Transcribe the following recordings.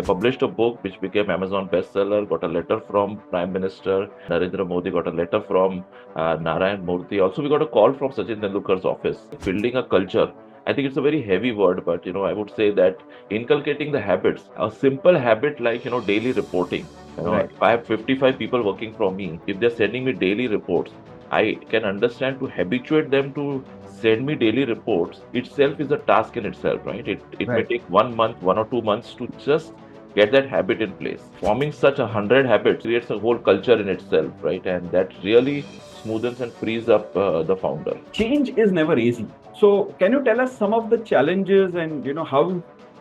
published a book which became Amazon bestseller, got a letter from Prime Minister Narendra Modi, got a letter from Narayan Murthy. Also, we got a call from Sachin Tendulkar's office. Building a culture. I think it's a very heavy word, but I would say that inculcating the habits, a simple habit like daily reporting. Right. If I have 55 people working for me, if they're sending me daily reports, I can understand to habituate them to send me daily reports itself is a task in itself, right? It may Right. take 1 month, 1 or 2 months to just get that habit in place. Forming such 100 habits creates a whole culture in itself, right? And that really smoothens and frees up the founder. Change is never easy. So can you tell us some of the challenges and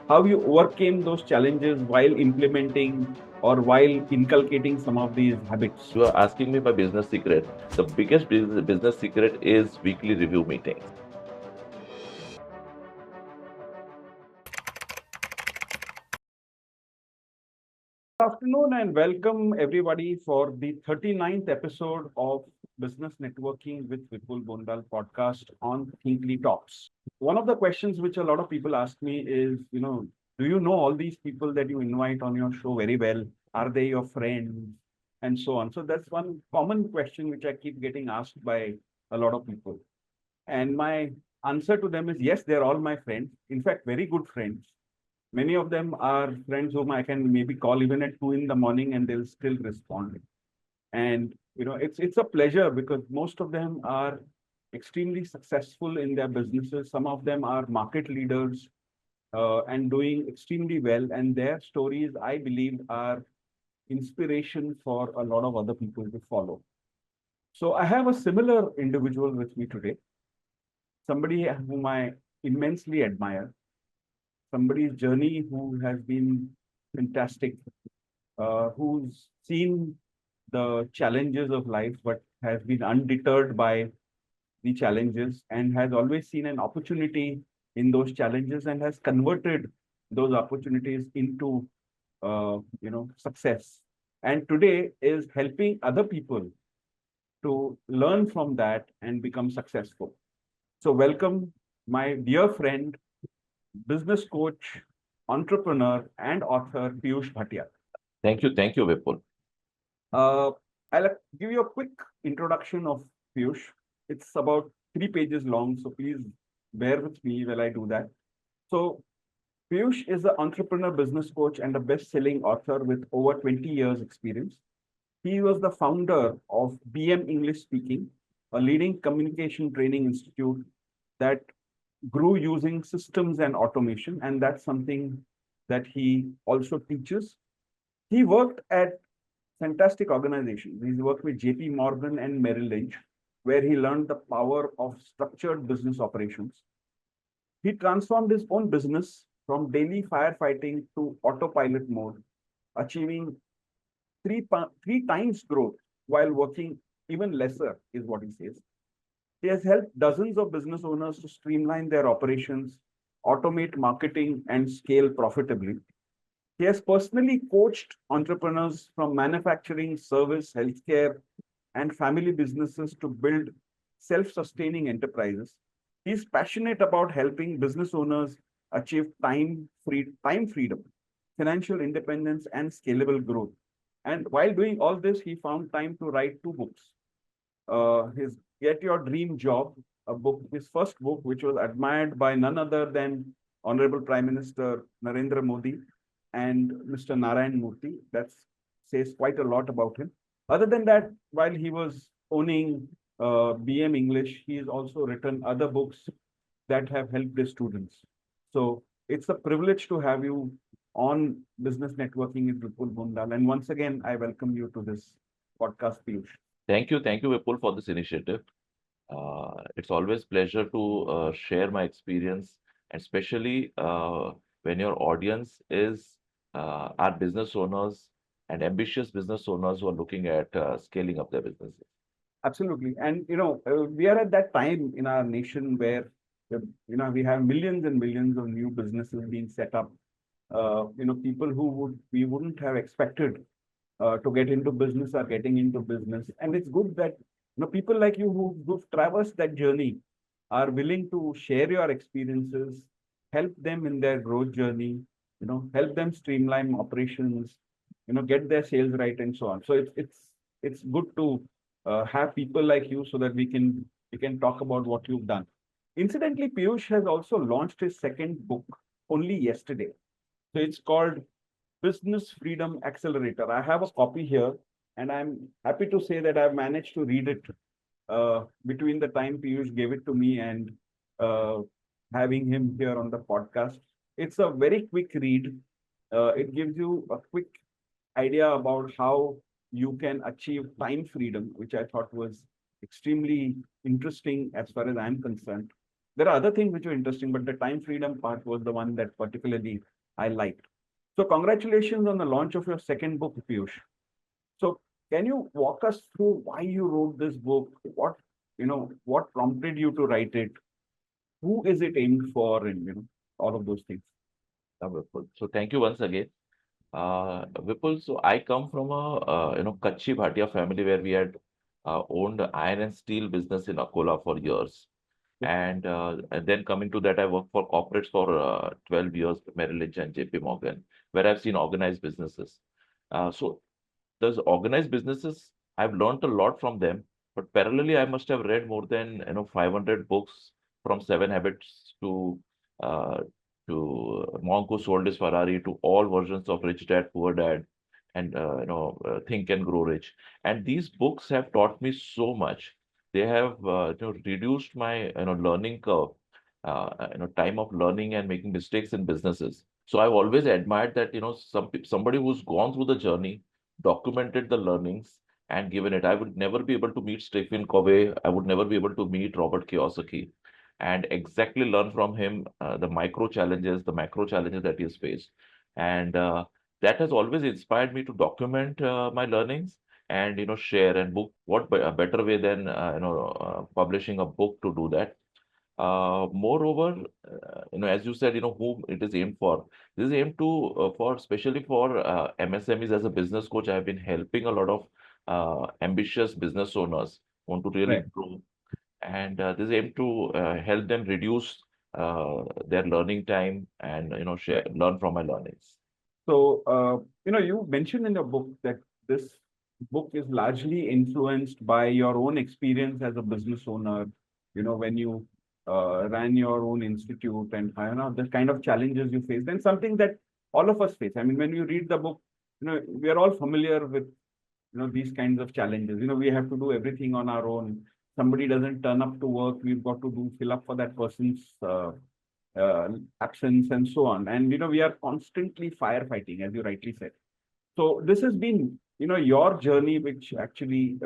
how you overcame those challenges while implementing or while inculcating some of these habits? You are asking me my business secret. The biggest business secret is weekly review meetings. Good afternoon and welcome everybody for the 39th episode of Business Networking with Vipul Bondal podcast on Thinkly Talks. One of the questions which a lot of people ask me is, do you know all these people that you invite on your show very well? Are they your friends? And so on. So that's one common question which I keep getting asked by a lot of people. And my answer to them is yes, they're all my friends. In fact, very good friends. Many of them are friends whom I can maybe call even at 2 in the morning and they'll still respond. And it's a pleasure because most of them are extremely successful in their businesses. Some of them are market leaders and doing extremely well. And their stories, I believe, are inspiration for a lot of other people to follow. So I have a similar individual with me today, somebody whom I immensely admire, somebody's journey who has been fantastic, who's seen the challenges of life, but has been undeterred by the challenges and has always seen an opportunity in those challenges and has converted those opportunities into, success. And today is helping other people to learn from that and become successful. So welcome my dear friend, business coach, entrepreneur, and author Piyush Bhatia. Thank you, Vipul. Uh, I'll give you a quick introduction of Piyush. It's about 3 pages long, so please bear with me while I do that. So, Piyush is an entrepreneur, business coach, and a best-selling author with over 20 years experience. He was the founder of BM English Speaking, a leading communication training institute that grew using systems and automation, and that's something that he also teaches. He worked at fantastic organizations. He's worked with JP Morgan and Merrill Lynch, where he learned the power of structured business operations. He transformed his own business from daily firefighting to autopilot mode, achieving three times growth while working even lesser, is what he says. He has helped dozens of business owners to streamline their operations, automate marketing, and scale profitably. He has personally coached entrepreneurs from manufacturing, service, healthcare, and family businesses to build self-sustaining enterprises. He's passionate about helping business owners achieve time freedom, financial independence, and scalable growth. And while doing all this, he found time to write 2 books. His Get Your Dream Job, a book, his first book, which was admired by none other than Honorable Prime Minister Narendra Modi and Mr. Narayan Murthy. That says quite a lot about him. Other than that, while he was owning BM English, he's also written other books that have helped his students. So it's a privilege to have you on Business Networking with Vipul Bondal. And once again, I welcome you to this podcast, Piyush. Thank you, Vipul, for this initiative. It's always pleasure to share my experience, especially when your audience is are business owners and ambitious business owners who are looking at scaling up their businesses. Absolutely. And, we are at that time in our nation where, we have millions and millions of new businesses being set up. People who we wouldn't have expected to get into business are getting into business. And it's good that, people like you who've traversed that journey are willing to share your experiences, help them in their growth journey, help them streamline operations, get their sales right and so on. So it's good to have people like you so that we can talk about what you've done. Incidentally, Piyush has also launched his second book only yesterday. So it's called Business Freedom Accelerator. I have a copy here, and I'm happy to say that I've managed to read it between the time Piyush gave it to me and uh, having him here on the podcast. It's a very quick read. It gives you a quick idea about how you can achieve time freedom, which I thought was extremely interesting as far as I'm concerned. There are other things which were interesting, but the time freedom part was the one that particularly I liked. So, congratulations on the launch of your second book, Piyush. So, can you walk us through why you wrote this book? What prompted you to write it? Who is it aimed for? And, all of those things. Vipul. So thank you once again. Vipul, so I come from a Kachi Bhatia family where we had owned iron and steel business in Akola for years. And then coming to that, I worked for corporates for 12 years, Merrill Lynch and JP Morgan, where I've seen organized businesses. So those organized businesses, I've learned a lot from them, but parallelly, I must have read more than 500 books, from Seven Habits uh, to Monk Who Sold His Ferrari, to all versions of Rich Dad Poor Dad, and Think and Grow Rich. And these books have taught me so much. They have reduced my learning curve, time of learning and making mistakes in businesses. So I've always admired that somebody who's gone through the journey, documented the learnings, and given it. I would never be able to meet Stephen Covey. I would never be able to meet Robert Kiyosaki and exactly learn from him the micro challenges, the macro challenges that he's faced. And that has always inspired me to document my learnings and share and book. A better way than publishing a book to do that. Moreover, as you said, whom it is aimed for. This is aimed to for especially for MSMEs. As a business coach, I have been helping a lot of ambitious business owners want to really Right. grow, and this is aimed to help them reduce their learning time and share Right. learn from my learnings. So, you mentioned in your book that this book is largely influenced by your own experience as a business owner, when you ran your own institute and, the kind of challenges you faced, and something that all of us face. I mean, when you read the book, we are all familiar with, these kinds of challenges. We have to do everything on our own. Somebody doesn't turn up to work, we've got to fill up for that person's uh, absence and so on. And we are constantly firefighting, as you rightly said. So this has been your journey, which actually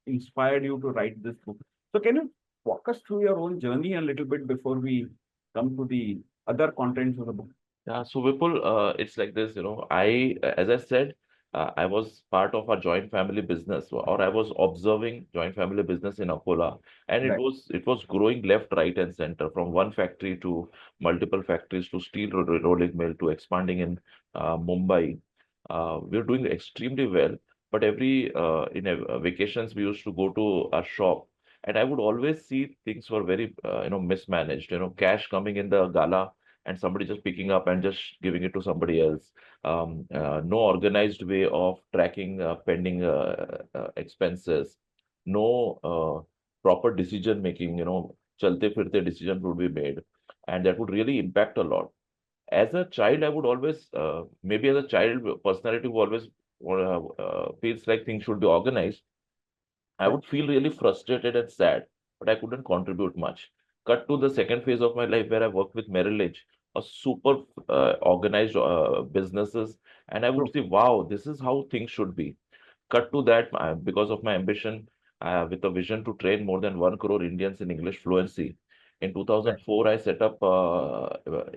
inspired you to write this book. So can you walk us through your own journey a little bit before we come to the other contents of the book? Yeah, so Vipul, it's like this, as I said, I was part of a joint family business, or I was observing joint family business in Akola, and it Right. was growing left, right, and center, from one factory to multiple factories to steel rolling mill to expanding in Mumbai. We were doing extremely well, but every in vacations we used to go to a shop, and I would always see things were very mismanaged. Cash coming in the gala and somebody just picking up and just giving it to somebody else. No organized way of tracking pending expenses. No proper decision making. Chalte firte decision would be made, and that would really impact a lot. As a child, I would always, maybe as a child personality who always feels like things should be organized, I Right. would feel really frustrated and sad, but I couldn't contribute much. Cut to the second phase of my life where I worked with Merrill Lynch, a super organized businesses, and I would True. say, wow, this is how things should be. Cut to that, because of my ambition, with a vision to train more than 1 crore Indians in English fluency. In Right. 2004, I set up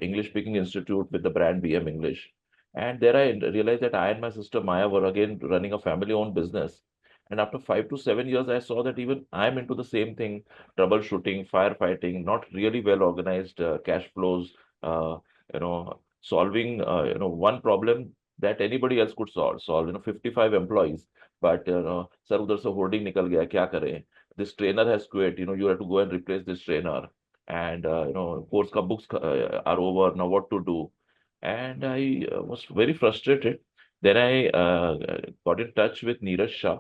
English Speaking Institute with the brand BM English. And there I realized that I and my sister Maya were again running a family-owned business. And after 5 to 7 years, I saw that even I'm into the same thing: troubleshooting, firefighting, not really well organized cash flows, solving, one problem that anybody else could solve. 55 employees, but sir, udhar se hoarding nikal gaya, kya kare? This trainer has quit. You have to go and replace this trainer, and course ka books are over now. What to do? and I was very frustrated. Then I got in touch with Neeraj Shah,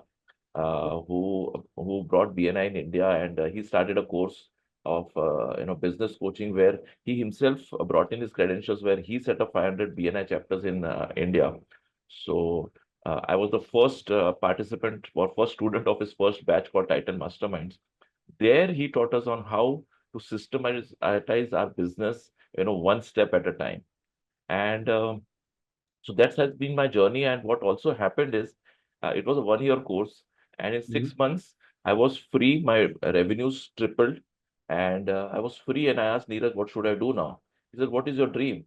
who brought BNI in India, and he started a course of business coaching where he himself brought in his credentials, where he set up 500 BNI chapters in India. So I was the first participant or first student of his first batch called Titan Masterminds. There he taught us on how to systematize our business, one step at a time. And so that has been my journey. And what also happened is it was a 1 year course. And in Mhm. 6 months, I was free. My revenues tripled. And I was free. And I asked Neeraj, what should I do now? He said, what is your dream?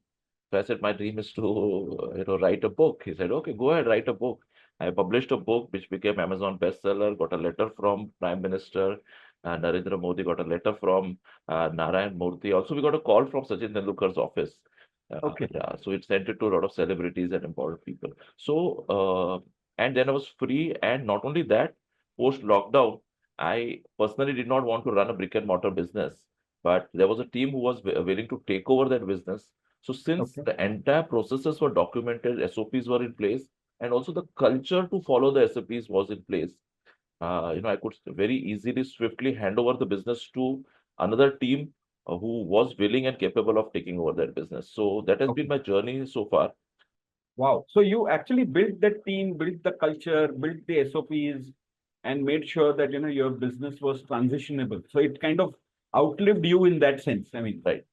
So I said, my dream is to, write a book. He said, okay, go ahead, write a book. I published a book which became Amazon bestseller, got a letter from Prime Minister Narendra Modi, got a letter from Narayan Murthy. Also, we got a call from Sachin Tendulkar's office. Okay. Yeah, so it sent it to a lot of celebrities and important people. So, and then I was free. And not only that, post lockdown, I personally did not want to run a brick and mortar business, but there was a team who was willing to take over that business. So, since Okay. the entire processes were documented, SOPs were in place, and also the culture to follow the SOPs was in place, I could very easily, swiftly hand over the business to another team who was willing and capable of taking over that business. So that has been Okay. my journey so far. Wow. So you actually built the team, built the culture, built the SOPs, and made sure that your business was transitionable. So it kind of outlived you in that sense. I mean, Right.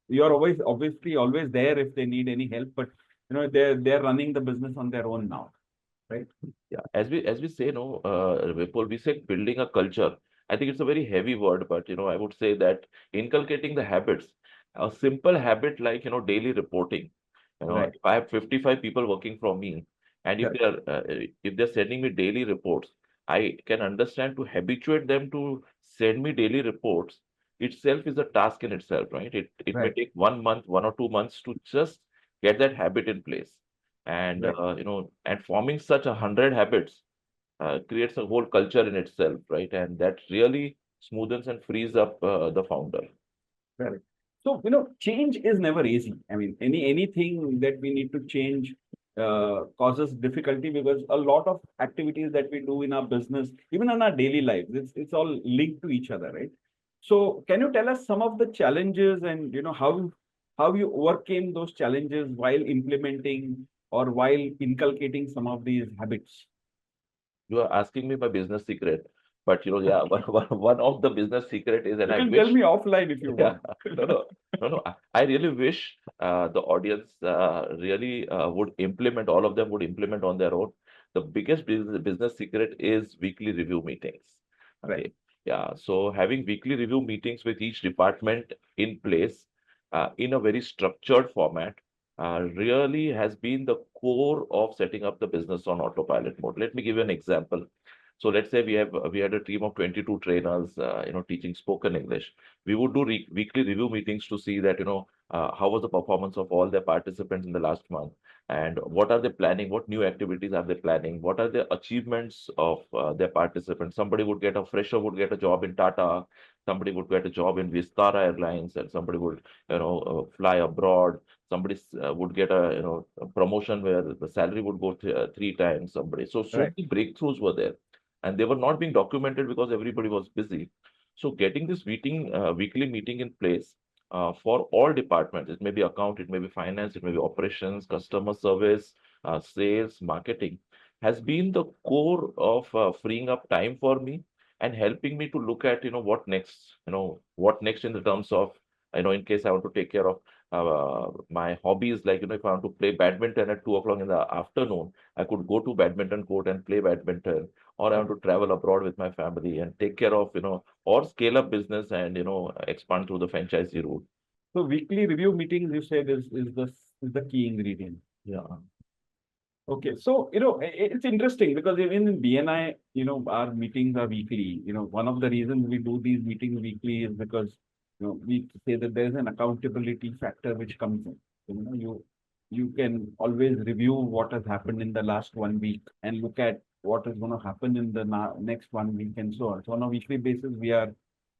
you're always obviously always there if they need any help, but they're running the business on their own now, right? Yeah. As we say, no, Vipul, we say building a culture. I think it's a very heavy word, but I would say that inculcating the habits, a simple habit like daily reporting. Right. If I have 55 people working for me, and Correct. if they're sending me daily reports, I can understand to habituate them to send me daily reports itself is a task in itself, right? It may Right. take 1 month, 1 or 2 months to just get that habit in place. And Right. and forming such 100 habits creates a whole culture in itself, right? And that really smoothens and frees up the founder. Correct. So, change is never easy. I mean, anything that we need to change causes difficulty because a lot of activities that we do in our business, even in our daily lives, it's all linked to each other, right? So, can you tell us some of the challenges and how you overcame those challenges while implementing or while inculcating some of these habits? You are asking me my business secret, but yeah, one of the business secret is, and You I can tell wish, me offline if you yeah, want. no, no, no, no. I really wish the audience really would implement, all of them would implement on their own. The biggest business secret is weekly review meetings. Right. Okay. Yeah. So having weekly review meetings with each department in place in a very structured format really has been the core of setting up the business on autopilot mode. Let me give you an example. So let's say we had a team of 22 trainers, teaching spoken English. We would do weekly review meetings to see that how was the performance of all their participants in the last month, and what are they planning, what new activities are they planning, what are the achievements of their participants. Somebody would get a fresher would get a job in Tata, somebody would get a job in Vistara Airlines, and somebody would fly abroad. Somebody would get a promotion where the salary would go 3 times. Somebody, so Right. many breakthroughs were there, and they were not being documented because everybody was busy. So getting this weekly meeting in place for all departments, it may be account, it may be finance, it may be operations, customer service, sales, marketing, has been the core of freeing up time for me and helping me to look at what next in the terms of in case I want to take care of my hobbies, like if I want to play badminton at 2 o'clock in the afternoon, I could go to badminton court and play badminton, or I want to travel abroad with my family and take care of, or scale up business and, expand through the franchisee route. So weekly review meetings, you said, is the key ingredient. Yeah. Okay, so it's interesting because even in BNI, our meetings are weekly. One of the reasons we do these meetings weekly is because we say that there's an accountability factor which comes in. You can always review what has happened in the last 1 week and look at what is going to happen in the next 1 week and so on. So on a weekly basis, we are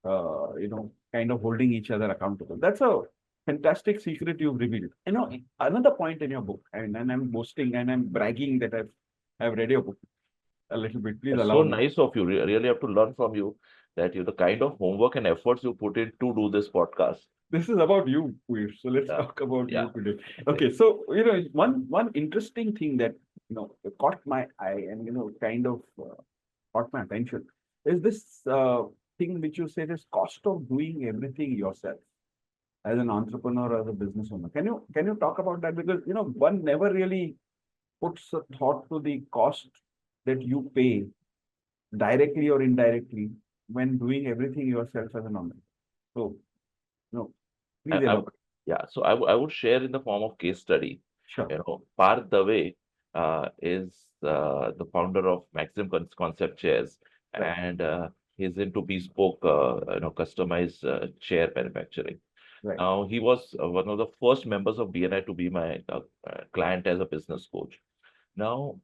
kind of holding each other accountable. That's a fantastic secret you've revealed. Another point in your book, and I'm boasting and I'm bragging that I've read your book a little bit. Please It's so allow me. nice of you. Really have to learn from you that you the kind of homework and efforts you put in to do this podcast. This is about you, Piyush. So let's Yeah, talk about yeah. you today. Okay. Okay, so one interesting thing that caught my eye and kind of caught my attention is this thing which you said is cost of doing everything yourself as an entrepreneur or as a business owner. Can you talk about that? Because one never really puts a thought to the cost that you pay directly or indirectly when doing everything yourself as an owner. So, I, please I, elaborate. yeah, so I would share in the form of case study. Sure. Parth Dave is the founder of Maxim Concept Chairs, Right. and he's into bespoke, customized chair manufacturing. Right. Now, he was one of the first members of BNI to be my client as a business coach. Now,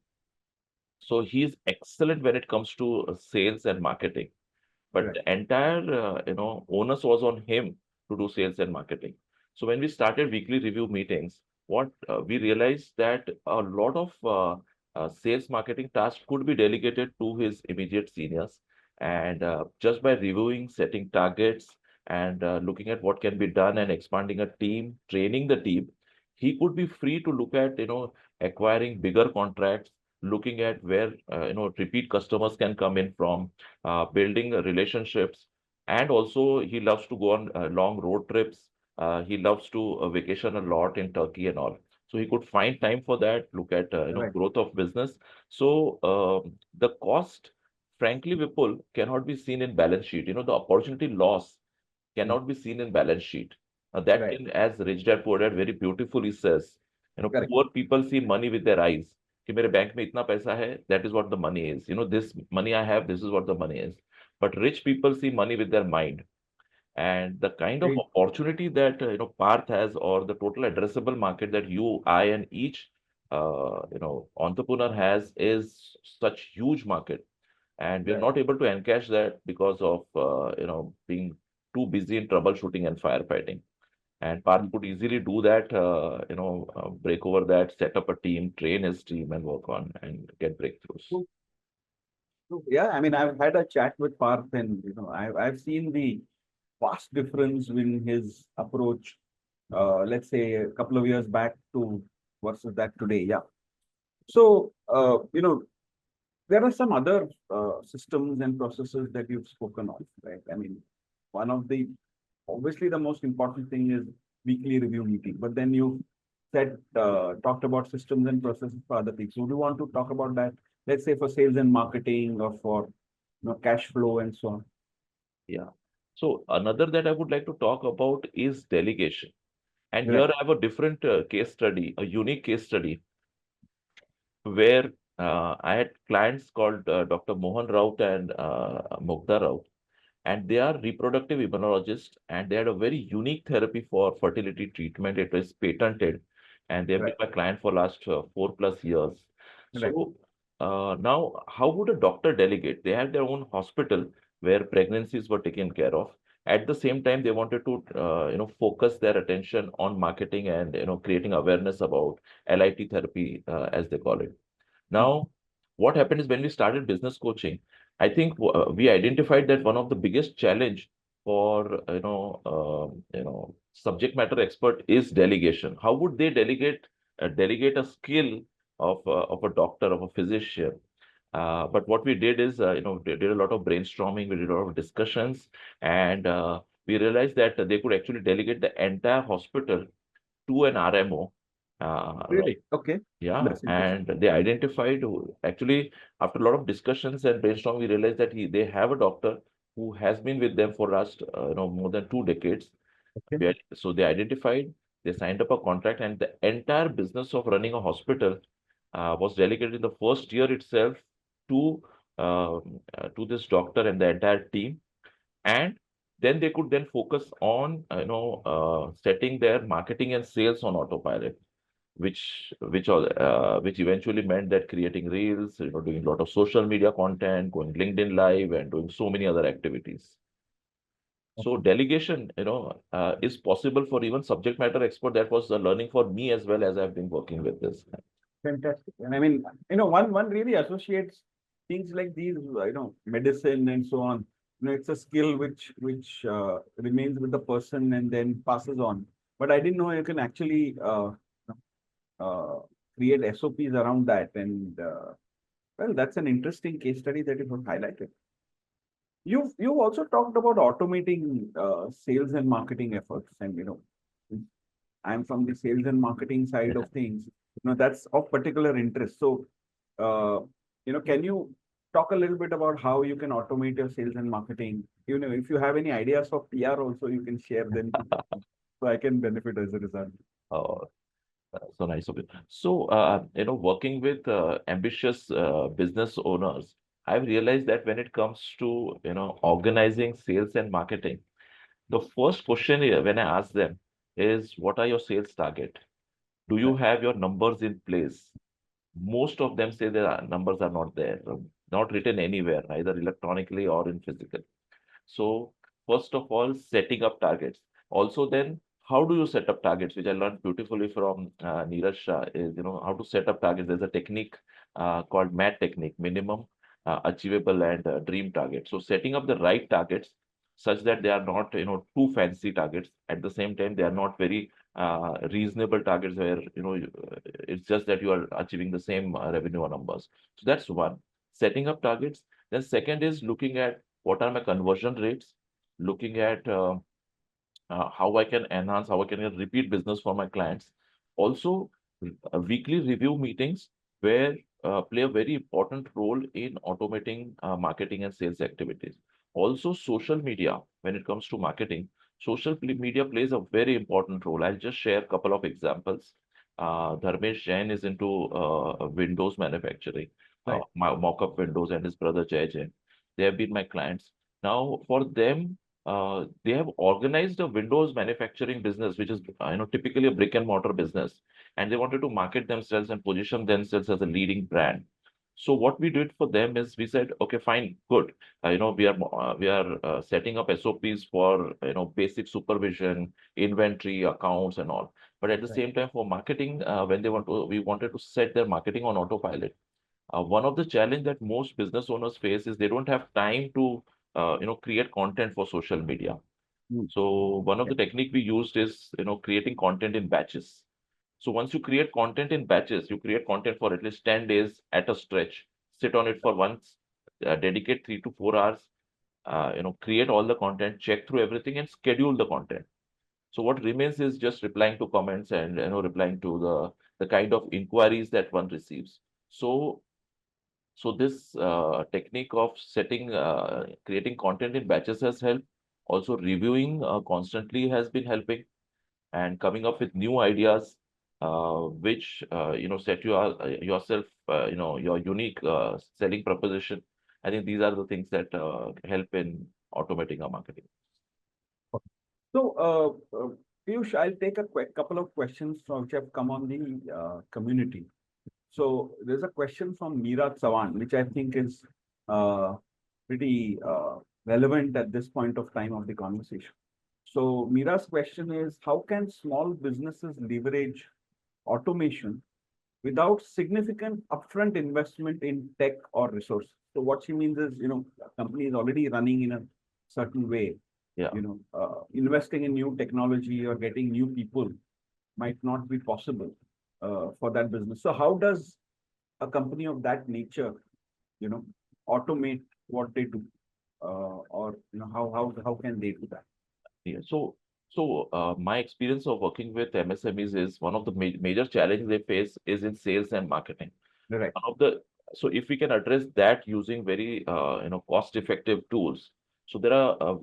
so he's excellent when it comes to sales and marketing, but Right. the entire onus was on him to do sales and marketing. So when we started weekly review meetings, what we realized that a lot of sales marketing tasks could be delegated to his immediate seniors, and just by reviewing, setting targets, and looking at what can be done and expanding a team, training the team, he could be free to look at acquiring bigger contracts, looking at where repeat customers can come in from, building relationships, and also he loves to go on long road trips. He loves to vacation a lot in Turkey and all. So he could find time for that. Look at Right. growth of business. So the cost, frankly, Vipul, cannot be seen in balance sheet. The opportunity loss Mm. cannot be seen in balance sheet. That Right. can, as Rich Dad Poor Dad very beautifully says, Correct. poor people see money with their eyes. कि मेरे bank में इतना पैसा है, that is what the money is. This money I have, this is what the money is. But rich people see money with their mind. And the kind of Right. opportunity that Parth has, or the total addressable market that you, I, and each entrepreneur has, is such huge market, and we are Right. not able to encash that because of being too busy in troubleshooting and firefighting. And Parth Mm. could easily do that, break over that, set up a team, train his team, and work on and get breakthroughs. So, yeah, I mean, I've had a chat with Parth, and I've seen the vast difference in his approach. Let's say a couple of years back to versus that today. Yeah. So, there are some other systems and processes that you've spoken of, right? I mean, one of the obviously the most important thing is weekly review meeting, but then you said talked about systems and processes for other things. So do you want to talk about that? Let's say for sales and marketing or for cash flow and so on. Yeah. So another that I would like to talk about is delegation. And here Right. I have a different case study, a unique case study, where I had clients called Dr. Mohan Raut and Mugdha Raut, and they are reproductive immunologists, and they had a very unique therapy for fertility treatment. It was patented, and they have been Right. my client for last 4+ years. Right. So now, how would a doctor delegate? They had their own hospital where pregnancies were taken care of. At the same time, they wanted to focus their attention on marketing and creating awareness about LIT therapy, as they call it. Mm. Now, what happened is when we started business coaching, I think we identified that one of the biggest challenge for subject matter expert is delegation. How would they delegate a skill of a doctor, of a physician? But what we did is, we did a lot of brainstorming, we did a lot of discussions, and we realized that they could actually delegate the entire hospital to an RMO. Really? Okay. Yeah, That's interesting. and they identified actually, after a lot of discussions and brainstorming, we realized that they have a doctor who has been with them for last more than 2 decades. Okay. So they identified, they signed up a contract, and the entire business of running a hospital was delegated in the first year itself to to this doctor and the entire team. And then they could then focus on setting their marketing and sales on autopilot, which eventually meant that creating reels, doing a lot of social media content, going LinkedIn live, and doing so many other activities. So delegation, is possible for even subject matter expert. That was the learning for me as well as I've been working with this. Fantastic. And I mean, one really associates things like these, medicine and so on. It's a skill which remains with the person and then passes on. But I didn't know you can actually uh, create SOPs around that. And well, that's an interesting case study that you have highlighted. You've also talked about automating sales and marketing efforts, and I'm from the sales and marketing side of things. That's of particular interest. So, uh, can you talk a little bit about how you can automate your sales and marketing? If you have any ideas for PR also, you can share them so I can benefit as a result. Uh, so nice of you. So, working with ambitious business owners, I've realized that when it comes to, organizing sales and marketing, the first question here when I ask them is, what are your sales target? Do you Right. have your numbers in place? Most of them say their numbers are not there, not written anywhere, either electronically or in physical. So first of all, setting up targets. Also, then how do you set up targets, which I learned beautifully from Neeraj Shah, is how to set up targets. There's a technique called MAT technique, minimum, achievable, and dream target. So setting up the right targets such that they are not too fancy targets. At the same time, they are not very reasonable targets where it's just that you are achieving the same revenue or numbers. So that's one. Setting up targets. Then second is looking at what are my conversion rates, looking at how I can enhance, how I can get repeat business for my clients. Also, weekly review meetings where play a very important role in automating marketing and sales activities. Also, social media, when it comes to marketing, media plays a very important role. I'll just share a couple of examples. Dharmesh Jain is into Windows manufacturing, Right. mock-up Windows, and his brother Jay Jain. They have been my clients. Now, for them, they have organized a Windows manufacturing business, which is typically a brick and mortar business, and they wanted to market themselves and position themselves as a leading brand. So what we did for them is we said, okay, fine, good. We are setting up SOPs for basic supervision, inventory, accounts, and all. But at the Right. same time, for marketing, when we wanted to set their marketing on autopilot. One of the challenge that most business owners face is they don't have time to create content for social media. Hmm. So one of Yeah. the technique we used is creating content in batches. So once you create content in batches, you create content for at least 10 days at a stretch, sit on it for once, dedicate 3 to 4 hours, create all the content, check through everything, and schedule the content. So what remains is just replying to comments and replying to the kind of inquiries that one receives. So this technique of creating content in batches has helped. Also, reviewing constantly has been helping, and coming up with new ideas, which set yourself, your unique selling proposition. I think these are the things that help in automating our marketing. So, Piyush, I'll take a couple of questions from which have come on the community. So there's a question from Meera Sawan, which I think is uh, pretty relevant at this point of time of the conversation. So Meera's question is, how can small businesses leverage automation without significant upfront investment in tech or resources? So what she means is, company is already running in a certain way. Yeah. Investing in new technology or getting new people might not be possible for that business. So how does a company of that nature, you know, automate what they do, or how can they do that? Yeah. So my experience of working with MSMEs is one of the major challenges they face is in sales and marketing. Right, One of the So if we can address that using very cost-effective tools, so there are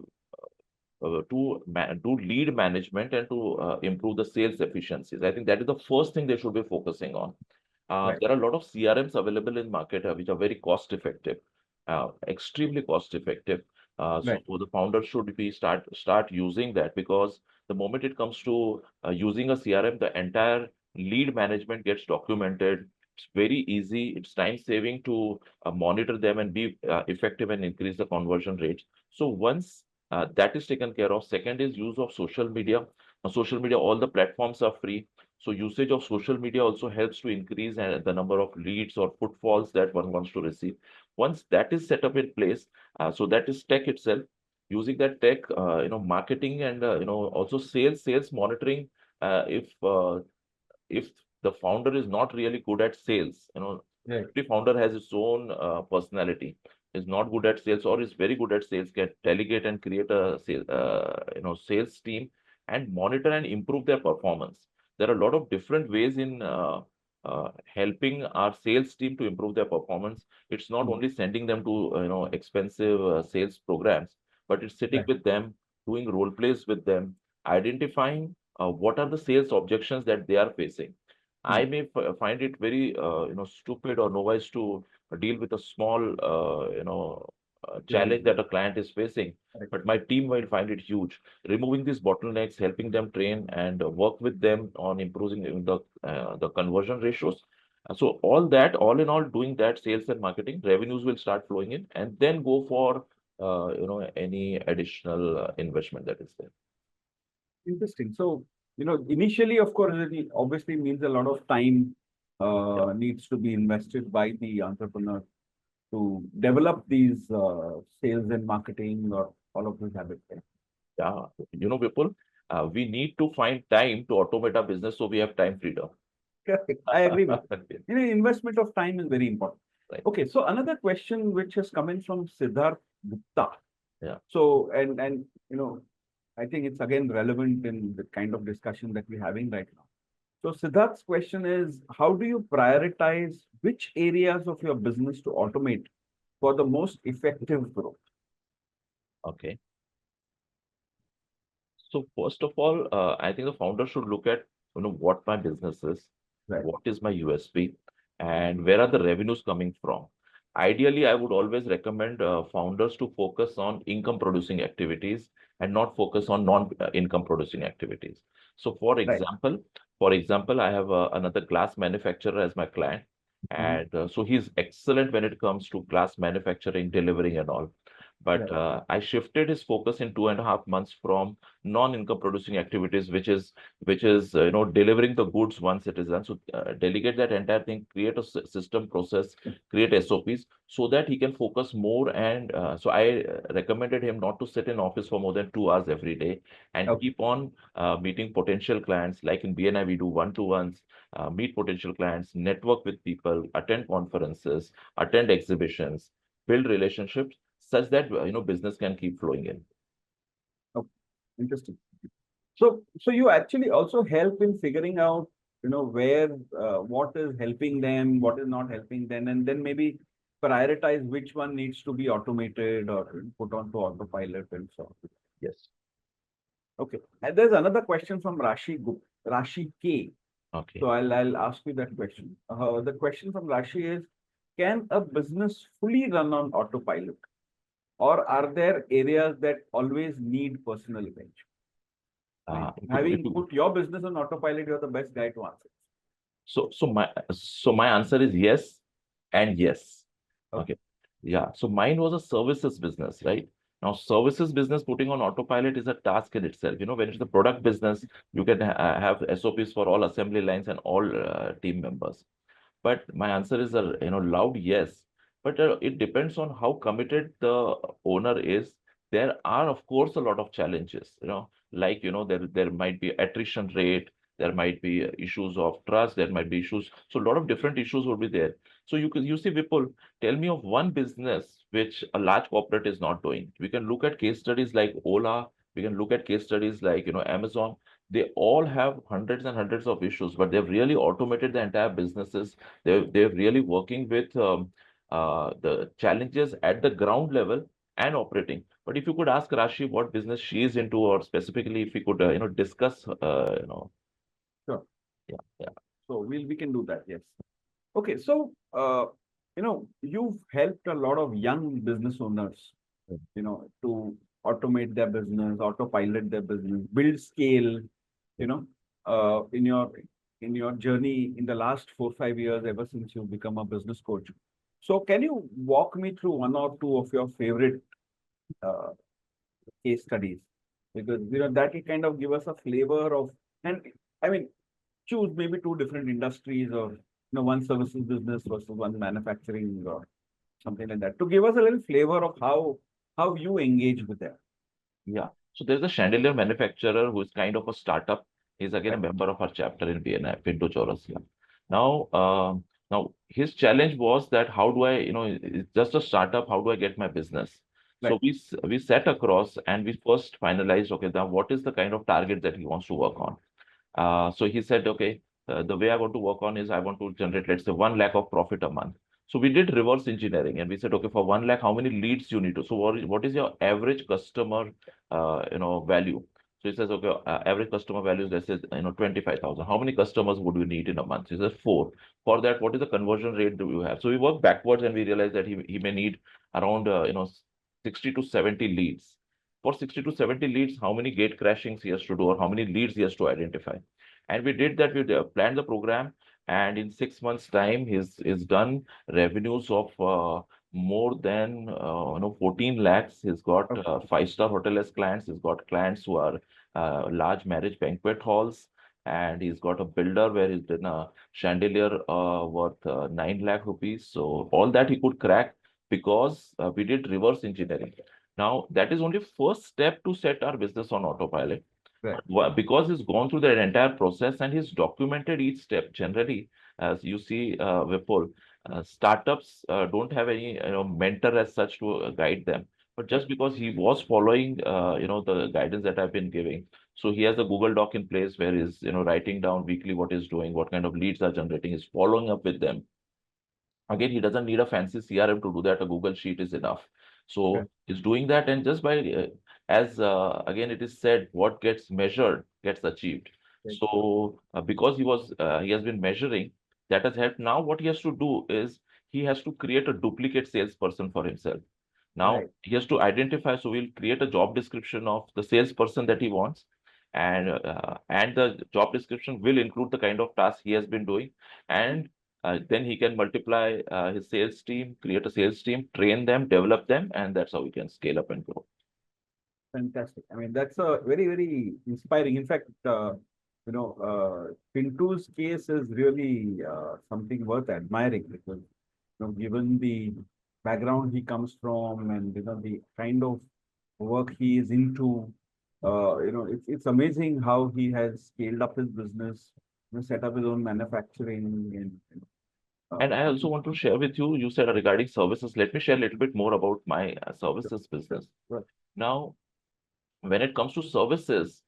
do lead management and to improve the sales efficiencies. I think that is the first thing they should be focusing on. right, There are a lot of CRMs available in market which are very cost effective, extremely cost effective. So right, the founder should be start using that, because the moment it comes to using a CRM, the entire lead management gets documented. It's very easy. It's time saving to monitor them and be effective and increase the conversion rates. So once That is taken care of. Second is use of social media. Now, social media, all the platforms are free. So usage of social media also helps to increase the number of leads or footfalls that one wants to receive. Once that is set up in place, so that is tech itself. Using that tech, marketing and also sales monitoring. If the founder is not really good at sales, Right. every founder has its own personality. Is not good at sales or is very good at sales, get delegate and create a sales team and monitor and improve their performance. There are a lot of different ways in helping our sales team to improve their performance. It's not Mm. only sending them to expensive sales programs, but it's sitting Right. with them, doing role plays with them, identifying what are the sales objections that they are facing. I Mm. may find it very stupid or novice to deal with a small Right. challenge that a client is facing, Correct. but my team will find it huge. Removing these bottlenecks, helping them train and work with them on improving the conversion ratios. So all in all, doing that sales and marketing, revenues will start flowing in, and then go for any additional investment that is there. Interesting. So, initially, of course, it obviously means a lot of time Yeah. needs to be invested by the entrepreneur to develop these sales and marketing or all of these habits. Right? Yeah, Vipul, we need to find time to automate our business so we have time freedom. Correct. I agree with you. Investment of time is very important. Right. Okay, so another question which has come in from Siddharth Gupta. Yeah. So, and I think it's again relevant in the kind of discussion that we're having right now. So Siddharth's question is, how do you prioritize which areas of your business to automate for the most effective growth? Okay. So first of all, I think the founder should look at what my business is, Right. what is my USP, and where are the revenues coming from. Ideally, I would always recommend founders to focus on income producing activities and not focus on non-income producing activities. So, Right. for example, I have another glass manufacturer as my client, Mhm. and so he's excellent when it comes to glass manufacturing, delivering, and all. But Right. I shifted his focus in 2.5 months from non-income producing activities, which is delivering the goods once it is done. So delegate that entire thing, create a system process, create SOPs so that he can focus more. And so I recommended him not to sit in office for more than 2 hours every day and Okay. keep on meeting potential clients. Like in BNI, we do one-to-ones, meet potential clients, network with people, attend conferences, attend exhibitions, build relationships such that business can keep flowing in. Okay. Interesting. So you actually also help in figuring out, where what is helping them, what is not helping them, and then maybe prioritize which one needs to be automated or put onto autopilot and so on. Yes. Okay. And there's another question from Rashi K. Okay. So I'll ask you that question. The question from Rashi is, can a business fully run on autopilot, or are there areas that always need personal attention? I mean, If having you put your business on autopilot, you're the best guy to answer. so my answer is yes and yes. Okay. Okay. Yeah. So mine was a services business, right? Now, services business putting on autopilot is a task in itself. When it's the product business, you can have SOPs for all assembly lines and all team members. But my answer is a loud yes. But it depends on how committed the owner is. There are, of course, a lot of challenges. Like there might be attrition rate, there might be issues of trust, there might be issues. So a lot of different issues will be there. So you see, Vipul, tell me of one business which a large corporate is not doing. We can look at case studies like Ola. We can look at case studies like Amazon. They all have hundreds and hundreds of issues, but they've really automated the entire businesses. They're really working with the challenges at the ground level and operating. But if you could ask Rashi what business she is into, or specifically if we could discuss, Sure. yeah, yeah. So we can do that. Yes. Okay. So you've helped a lot of young business owners, to automate their business, autopilot their business, build scale, you know, in your journey in the last 4 5 years, ever since you've become a business coach. So can you walk me through one or two of your favorite uh, case studies, because that will kind of give us a flavor of, and I mean, choose maybe two different industries, or one services business versus one manufacturing or something like that, to give us a little flavor of how you engage with them. Yeah. So there's a chandelier manufacturer who is kind of a startup. He's again a Right, member of our chapter in BNI, Pinto Chaurasia. Now, now his challenge was that how do I, it's just a startup. How do I get my business? So right, we sat across and we first finalized, okay, now what is the kind of target that he wants to work on? So he said, okay, the way I want to work on is I want to generate, let's say, 1 lakh of profit a month. So we did reverse engineering and we said, okay, for 1 lakh, how many leads you need to? So what is your average customer, value? So he says, okay, average customer value is, let's say, 25,000. How many customers would you need in a month? He says 4. For that, what is the conversion rate do you have? So we work backwards and we realize that he may need around, 60 to 70 leads. For 60 to 70 leads, how many gate crashings he has to do or how many leads he has to identify. And we did that. We planned the program, and in 6 months' time, he's done revenues of more than 14 lakhs. He's got okay, five-star hotel as clients. He's got clients who are large marriage banquet halls, and he's got a builder where he's done a chandelier worth 9 lakh rupees. So all that he could crack because we did reverse engineering. Now that is only first step to set our business on autopilot, right, because he's gone through that entire process and he's documented each step. Generally, as you see, Vipul, startups don't have any mentor as such to guide them. But right, just because he was following, the guidance that I've been giving, so he has a Google Doc in place where he's writing down weekly what he's doing, what kind of leads are generating, he's following up with them. Again, he doesn't need a fancy CRM to do that. A Google Sheet is enough. right, So he's doing that, and just by as again it is said, what gets measured gets achieved. right, So because he has been measuring, that has helped. Now what he has to do is he has to create a duplicate salesperson for himself. Now right. he has to identify. So we'll create a job description of the salesperson that he wants, and the job description will include the kind of task he has been doing, and then he can multiply his sales team, create a sales team, train them, develop them, and that's how we can scale up and grow. Fantastic. I mean, that's a very, very inspiring. In fact, Pintu's case is really something worth admiring, because, given the background he comes from, and, the kind of work he is into, it's amazing how he has scaled up his business, set up his own manufacturing, and, And I also want to share with you, you said regarding services, let me share a little bit more about my sure, services sure, business. right, Now, when it comes to services,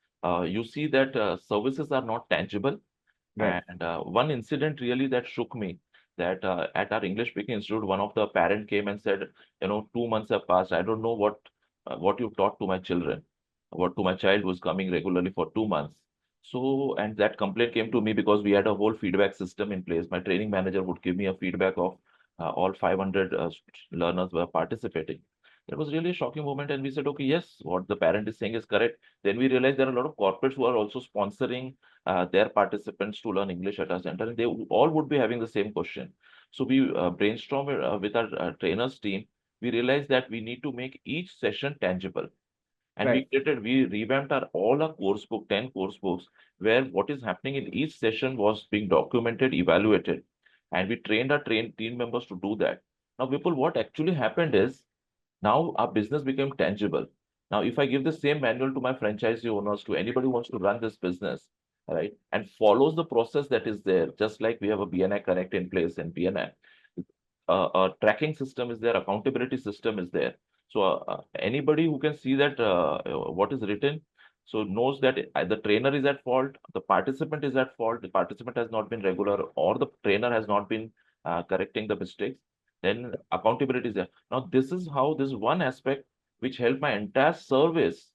you see that services are not tangible. right, And one incident really that shook me, that at our English speaking institute, one of the parent came and said, 2 months have passed. I don't know what you've taught to my children, what to my child who's coming regularly for 2 months. So, and that complaint came to me because we had a whole feedback system in place. My training manager would give me a feedback of all 500 learners were participating. It was really a shocking moment, and we said, okay, yes, what the parent is saying is correct. Then we realized there are a lot of corporates who are also sponsoring their participants to learn English at our center, and they all would be having the same question. So we brainstormed with our trainers team. We realized that we need to make each session tangible, and right, we revamped all our course book, 10 course books, where what is happening in each session was being documented, evaluated, and we trained our team members to do that. Now, people, what actually happened is now our business became tangible. Now, if I give the same manual to my franchisee owners, to anybody who wants to run this business, right, and follows the process that is there, just like we have a BNI Connect in place in BNI, a tracking system is there, accountability system is there. So anybody who can see that what is written, so knows that the trainer is at fault, the participant is at fault, the participant has not been regular, or the trainer has not been correcting the mistakes, then accountability is there. Now, this is how this one aspect which helped my entire service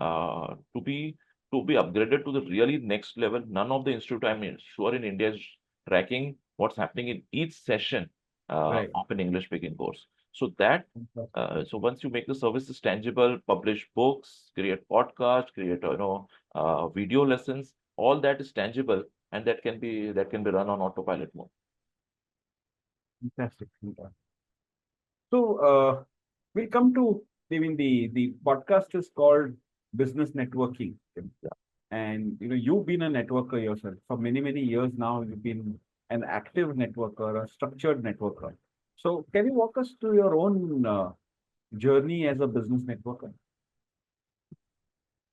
to be upgraded to the really next level. None of the institute, I'm sure, in India is tracking what's happening in each session right. of an English speaking course. So that so once you make the services tangible, publish books, create podcasts, create video lessons, all that is tangible, and that can be run on autopilot mode. Fantastic. Fantastic. So, we'll come to I mean, the podcast is called Business Networking. And you've been a networker yourself for many, many years now. You've been an active networker, a structured networker. So can you walk us through your own journey as a business networker?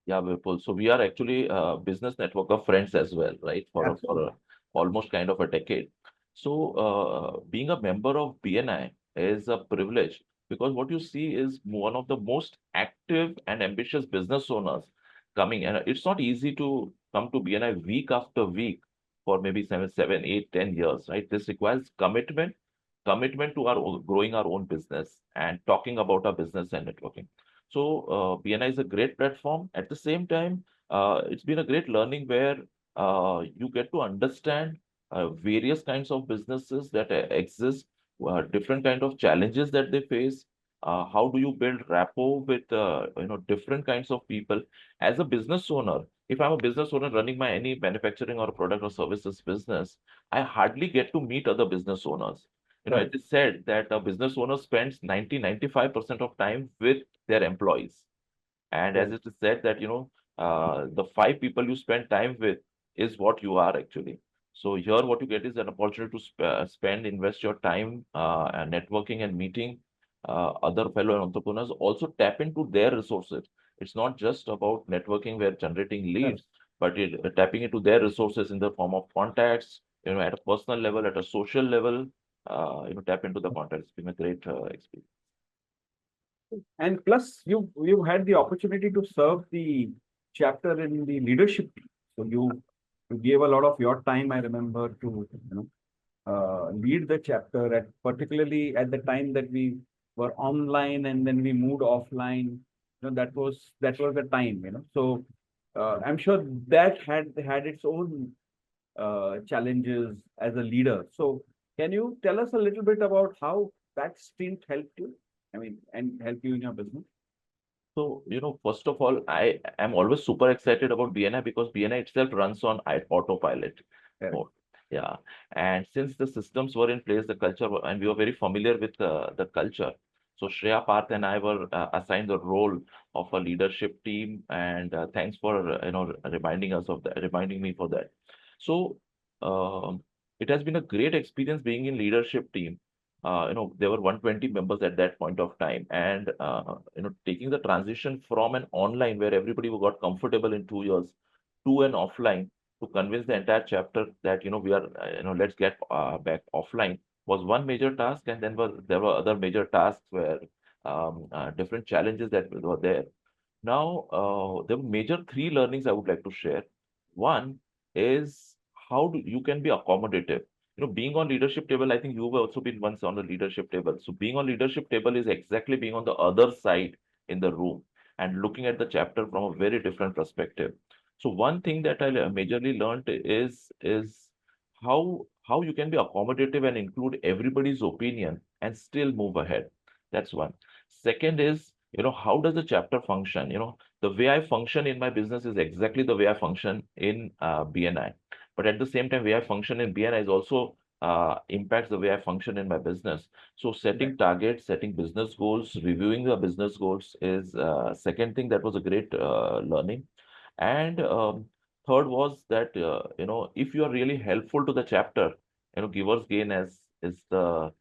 Yeah, Vipul. So we are actually business network of friends as well, right? For Absolutely. almost kind of a decade. So being a member of BNI is a privilege because what you see is one of the most active and ambitious business owners coming, and it's not easy to come to BNI week after week for maybe 7, 7, 8, 10 years, right? This requires commitment to our growing our own business and talking about our business and networking. So BNI is a great platform. At the same time, it's been a great learning where you get to understand various kinds of businesses that exist, different kind of challenges that they face. How do you build rapport with different kinds of people as a business owner? If I'm a business owner running my any manufacturing or product or services business, I hardly get to meet other business owners. Right. It is said that a business owner spends 90-95% of time with their employees. And as Right. it is said that, the five people you spend time with is what you are actually. So here what you get is an opportunity to invest your time and networking and meeting other fellow entrepreneurs. Also tap into their resources. It's not just about networking where generating Correct. leads, but tapping into their resources in the form of contacts, at a personal level, at a social level, tap into the contacts. It's been a great experience. And plus, you had the opportunity to serve the chapter in the leadership team. So you gave a lot of your time, I remember, to lead the chapter at particularly at the time that we were online and then we moved offline. That was the time. So I'm sure that had its own challenges as a leader. So can you tell us a little bit about how that stint helped you? I mean, and help you in your business? So, first of all, I am always super excited about BNI because BNI itself runs on autopilot Correct. mode. Yeah. And since the systems were in place, the culture, and we were very familiar with the culture. So Shreya Parth and I were assigned the role of a leadership team. And thanks for, reminding us of that, reminding me for that. So um, it has been a great experience being in leadership team. There were 120 members at that point of time, and taking the transition from an online where everybody got comfortable in 2 years to an offline to convince the entire chapter that we are let's get back offline was one major task, and then there were other major tasks where different challenges that were there. Now, there were major three learnings I would like to share. One is how you can be accommodative. Being on leadership table, I think you've also been once on the leadership table. So being on leadership table is exactly being on the other side in the room and looking at the chapter from a very different perspective. So one thing that I majorly learned is how you can be accommodative and include everybody's opinion and still move ahead. That's one. Second is, how does the chapter function? The way I function in my business is exactly the way I function in BNI. But at the same time, way I function in BNI is also impacts the way I function in my business. So Right. setting targets, setting business goals, reviewing the business goals is second thing that was a great learning. And third was that if you are really helpful to the chapter, givers gain as is the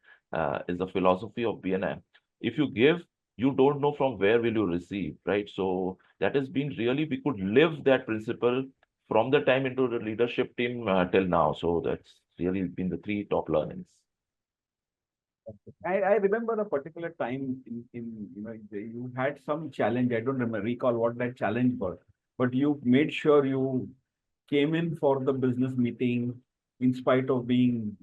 philosophy of BNI. If you give, you don't know from where will you receive, right? So that has been really we could live that principle from the time into the leadership team till now. So that's really been the three top learnings. I remember a particular time you had some challenge. I don't remember recall what that challenge was, but you made sure you came in for the business meeting in spite of being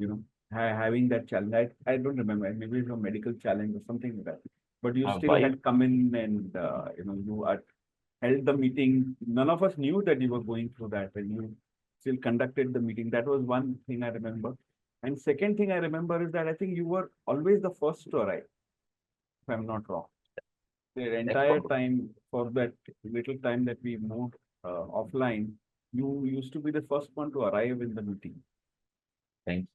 having that challenge. I don't remember. Maybe it's a medical challenge or something like that. But you still Why? had come in and you had held the meeting. None of us knew that you were going through that, and you still conducted the meeting. That was one thing I remember. And second thing I remember is that I think you were always the first to arrive, if I'm not wrong. The Thanks entire for time for that little time that we moved offline, you used to be the first one to arrive in the meeting.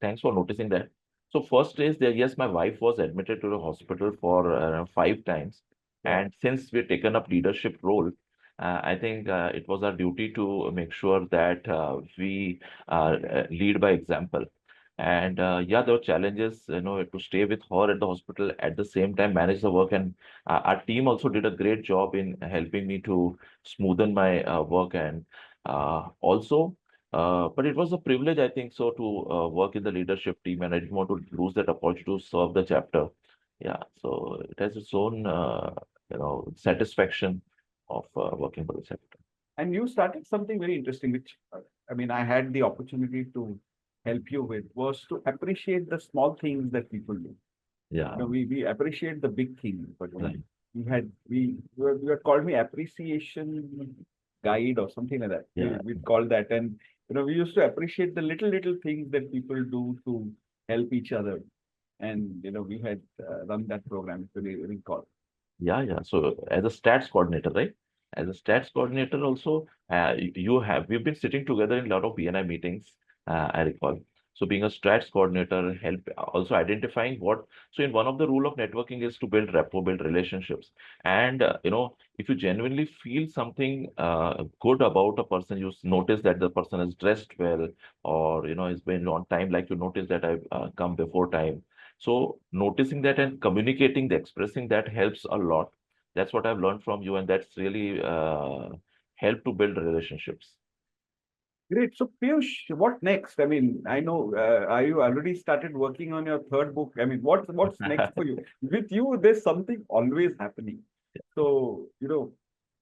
thanks for noticing that. So first is there, yes, my wife was admitted to the hospital for 5 times. Yeah. And since we've taken up leadership role, I think it was our duty to make sure that we lead by example. And yeah, there were challenges, to stay with her at the hospital, at the same time manage the work. And our team also did a great job in helping me to smoothen my work. And also, but it was a privilege, I think, so to work in the leadership team, and I didn't want to lose that opportunity to serve the chapter. Yeah, so it has its own, satisfaction of working for the chapter. And you started something very interesting, which I mean, I had the opportunity to help you with, was to appreciate the small things that people do. Yeah, We appreciate the big things, but right. you had called me appreciation guide or something like that. Yeah, We'd call that, and we used to appreciate the little things that people do to help each other, and we had run that program. If you recall. yeah. So as a stats coordinator, right? As a stats coordinator, also, we've been sitting together in a lot of BNI meetings, I recall. So being a stats coordinator, help also identifying so in one of the rule of networking is to build rapport, build relationships. And, if you genuinely feel something good about a person, you notice that the person is dressed well, or, has been on time, like you notice that I've come before time. So noticing that and communicating, expressing that helps a lot. That's what I've learned from you, and that's really helped to build relationships. Great. So, Piyush, what next? I mean, I know, are you already started working on your third book? I mean, what's next for you? With you, there's something always happening. So,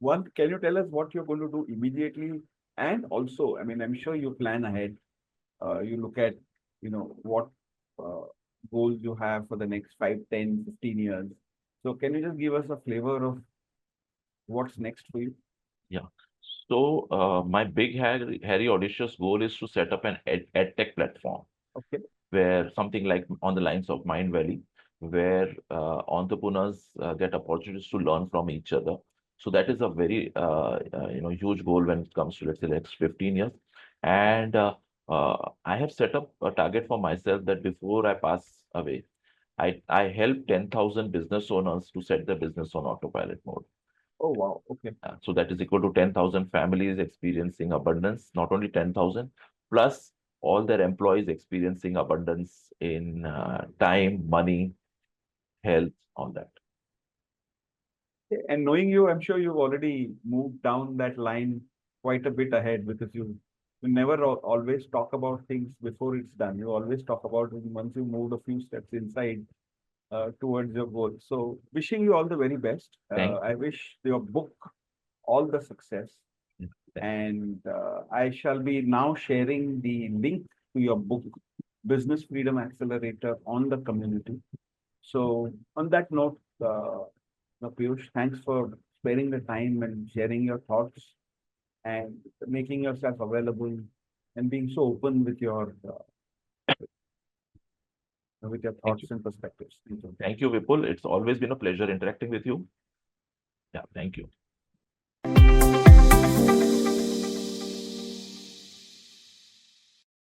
one, can you tell us what you're going to do immediately? And also, I mean, I'm sure you plan ahead. You look at, what uh, goals you have for the next 5, 10, 15 years. So, can you just give us a flavor of what's next for you? Yeah. So my big, hairy, audacious goal is to set up an ed tech platform Okay. where something like on the lines of Mind Valley, where entrepreneurs get opportunities to learn from each other. So that is a very huge goal when it comes to, let's say, next 15 years. And I have set up a target for myself that before I pass away, I help 10,000 business owners to set their business on autopilot mode. Oh, wow. Okay. So that is equal to 10,000 families experiencing abundance, not only 10,000, plus all their employees experiencing abundance in time, money, health, all that. And knowing you, I'm sure you've already moved down that line quite a bit ahead because you never always talk about things before it's done. You always talk about it once you moved a few steps inside towards your goal. So, wishing you all the very best. Thank I wish your book all the success. you. Thank And I shall be now sharing the link to your book, Business Freedom Accelerator, on the community. So, on that note, Piyush, thanks for sparing the time and sharing your thoughts and making yourself available and being so open with your thank you. thoughts and perspectives. Thank you. Thank you, Vipul. It's always been a pleasure interacting with you. Yeah, thank you.